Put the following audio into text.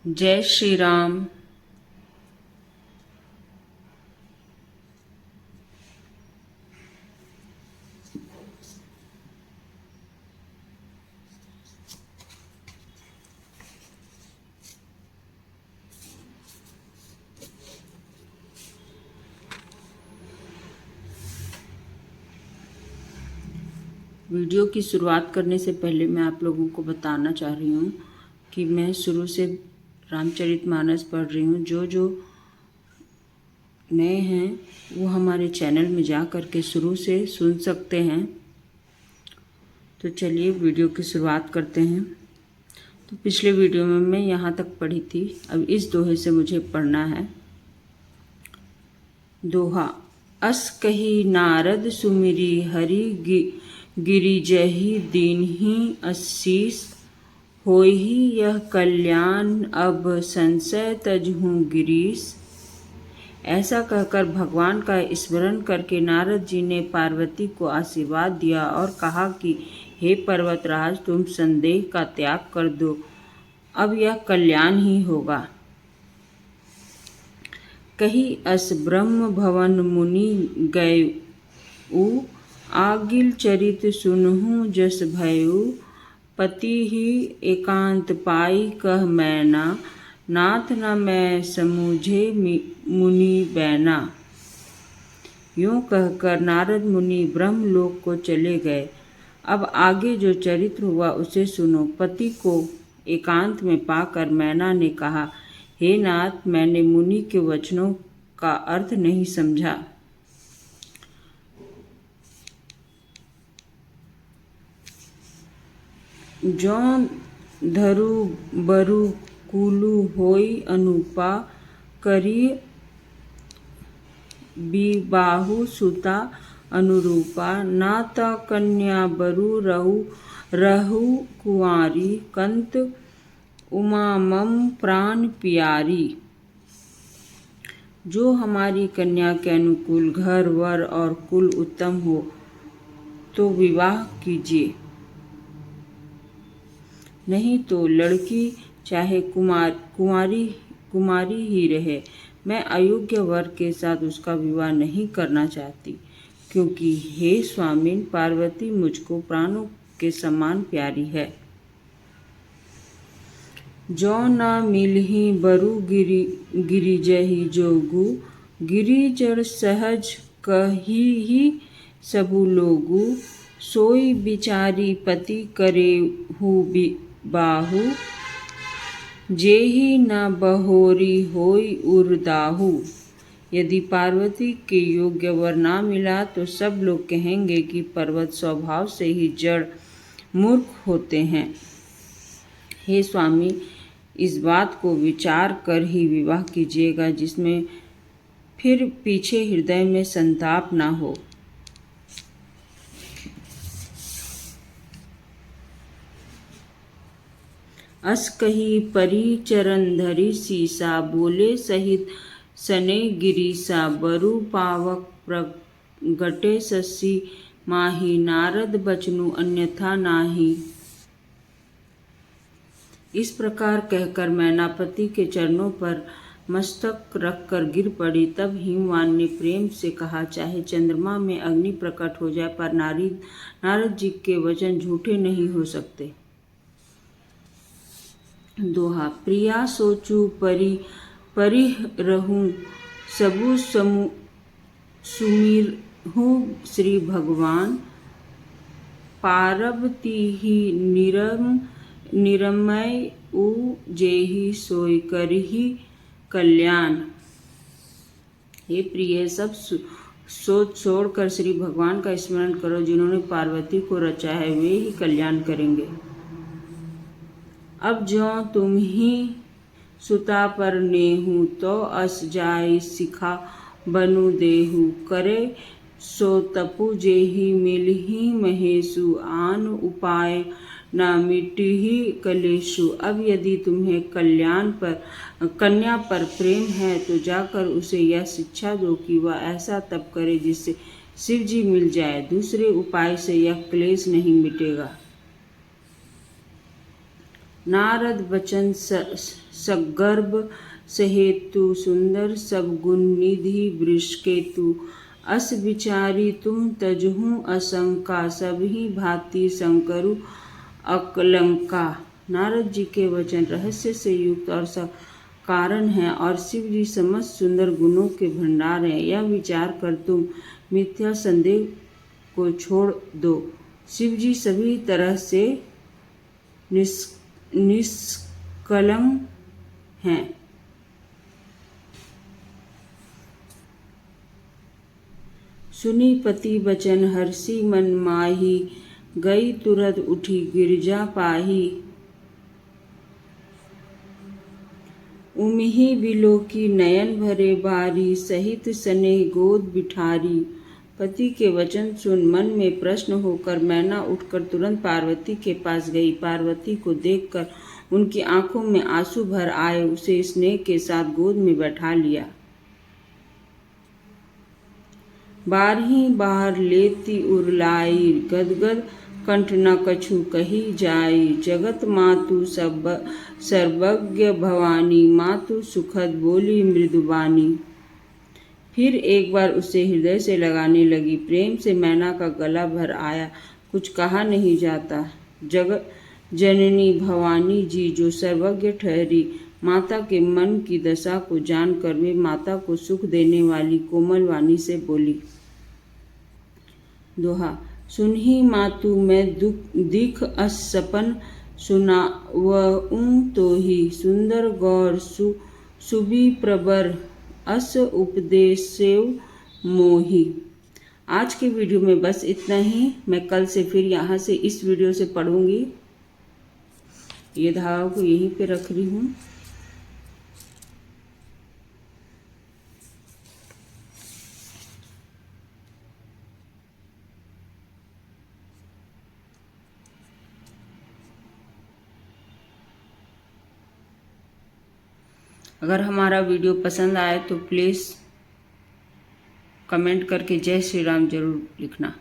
जय श्री राम। वीडियो की शुरुआत करने से पहले मैं आप लोगों को बताना चाह रही हूँ कि मैं शुरू से रामचरितमानस पढ़ रही हूँ। जो नए हैं वो हमारे चैनल में जा कर के शुरू से सुन सकते हैं। तो चलिए वीडियो की शुरुआत करते हैं। तो पिछले वीडियो में मैं यहाँ तक पढ़ी थी, अब इस दोहे से मुझे पढ़ना है। दोहा। अस कही नारद सुमिरी हरि गिरिजहि दीन्हि आशीष, होहि यह कल्याण अब संशय तजहु गिरीश। ऐसा कहकर भगवान का स्मरण करके नारद जी ने पार्वती को आशीर्वाद दिया और कहा कि हे पर्वतराज, तुम संदेह का त्याग कर दो, अब यह कल्याण ही होगा। कही अस ब्रह्म भवन मुनि गयउ, आगिल चरित सुनहु जस भयउ। पति ही एकांत पाई कह मैना, नाथ न मैं समूझे मुनि बैना। यूं कहकर नारद मुनि ब्रह्मलोक को चले गए। अब आगे जो चरित्र हुआ उसे सुनो। पति को एकांत में पाकर मैना ने कहा, हे नाथ, मैंने मुनि के वचनों का अर्थ नहीं समझा। जौं धरु बरु कुलु होई अनुपा, करी बिबाहु सुता अनुरूपा। नाता कन्या बरु रहु कुंवारी, कंत उमा मम प्राण प्यारी। जो हमारी कन्या के अनुकूल घर वर और कुल उत्तम हो तो विवाह कीजिए, नहीं तो लड़की चाहे कुमारी ही रहे। मैं अयोग्य वर के साथ उसका विवाह नहीं करना चाहती, क्योंकि हे स्वामिन, पार्वती मुझको प्राणों के समान प्यारी है। जो न मिलहि बरु गिरिजहि जोगु, गिरिजर सहज कहिहि सबु लोगु। सोई बिचारी पति करेहु बाहु, जेहि न बहोरी होई उरदाहु। यदि पार्वती के योग्य वर ना मिला तो सब लोग कहेंगे कि पर्वत स्वभाव से ही जड़ मूर्ख होते हैं। हे स्वामी, इस बात को विचार कर ही विवाह कीजिएगा, जिसमें फिर पीछे हृदय में संताप ना हो। अस कही परी चरण धरि सीसा, बोले सहित सने गिरीसा। बरु पावक प्रगटे ससी माही, नारद बचनु अन्यथा नाही। इस प्रकार कहकर मैनापति के चरणों पर मस्तक रखकर गिर पड़ी। तब हिमवान ने प्रेम से कहा, चाहे चंद्रमा में अग्नि प्रकट हो जाए, पर नारद जी के वचन झूठे नहीं हो सकते। दोहा। प्रिया सोचू परिह रहूं, सबु सुमिरहु श्री भगवान। पार्वती ही निरमय उ, जेहि सोई करहि कल्याण। हे प्रिय, सब सोच छोड़कर श्री भगवान का स्मरण करो, जिन्होंने पार्वती को रचा है, वे ही कल्याण करेंगे। अब ज्यों तुम ही सुता पर नेहु, तो अस जाय सिखा बनु देहु। करे सो तपु जेहि मिलहि महेशु, आन उपाय न मिटिहि कलेशु। अब यदि तुम्हें कन्या पर प्रेम है तो जाकर उसे यह शिक्षा दो कि वह ऐसा तप करे जिससे शिव जी मिल जाए। दूसरे उपाय से यह क्लेश नहीं मिटेगा। नारद बचन सगर्भ सहेतु सुंदर सब गुण निधि वृषकेतु। अस विचारी तुम तजहु असंका सबही भांति शंकरु अकलंका। नारद जी के वचन रहस्य से युक्त और कारण हैं और शिव जी समस्त सुंदर गुणों के भंडार हैं। यह विचार कर तुम मिथ्या संदेह को छोड़ दो। शिव जी सभी तरह से निष्कलंक हैं। सुनी पति बचन हर्षि मन माही, गई तुरत उठी गिरजा पाही। उमिहि बिलोकी नयन भरे बारी, सहित स्नेह गोद बिठारी। पति के वचन सुन मन में प्रश्न होकर मैना उठकर तुरंत पार्वती के पास गई। पार्वती को देखकर उनकी आंखों में आंसू भर आए। उसे स्नेह के साथ गोद में बैठा लिया। बारही बार लेती उरलाई, गदगद कंठ न कछु कही जाई। जगत मातु सर्वज्ञ भवानी, मातु सुखद बोली मृदुबानी। फिर एक बार उसे हृदय से लगाने लगी। प्रेम से मैना का गला भर आया। कुछ कहा नहीं जाता। जगत जननी भवानी जी जो सर्वज्ञ ठहरी, माता के मन की दशा को जानकर वे माता को सुख देने वाली कोमल वाणी से बोली। दोहा। सुनहि मातु मैं दिख अस सपन, सुनावऊं तोहि सुंदर गौर सुबि प्रबर, अस उपदेसेव मोहि। आज के वीडियो में बस इतना ही। मैं कल से फिर यहाँ से इस वीडियो से पढ़ूंगी। ये धागा को यहीं पे रख रही हूँ। अगर हमारा वीडियो पसंद आए तो प्लीज़ कमेंट करके जय श्री राम जरूर लिखना।